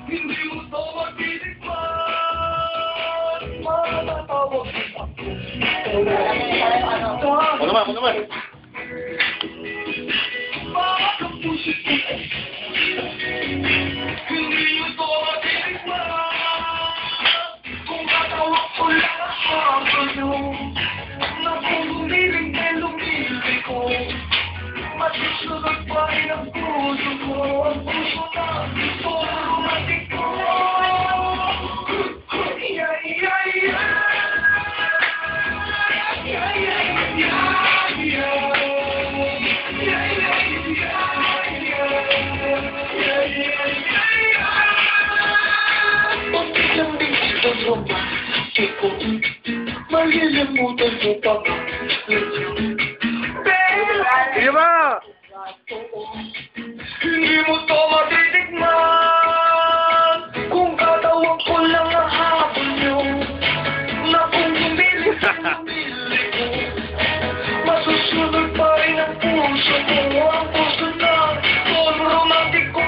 Hindi mo to matitikman. Matatawag kita. Ano naman? Bakit ang puso ko? Hindi mo to matitikman. Kung tatawag ko lang ang hapon nyo, na kung lumiling ay lumili ko, masusunod pa rin ang puso ko. Ang puso na puro romantik ko. Malilimutan mo pa ba? Sige ba? Hindi mo to matitikman. Kung katawag ko lang ang hapon nyo, na kung lumili ko, masusunod pa rin ang puso ko. Ang puso na todo romantic ko.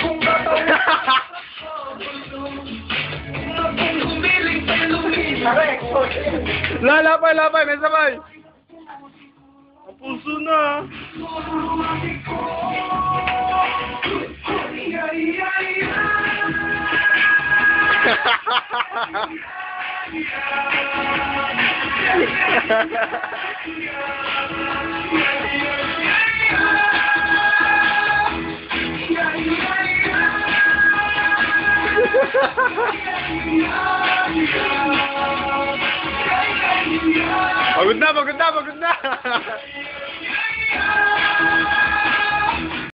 Kung katawag ko lang ang hapon nyo, na kung lumili ko, Lapay, may sabay. Ang puso na. Pagod na.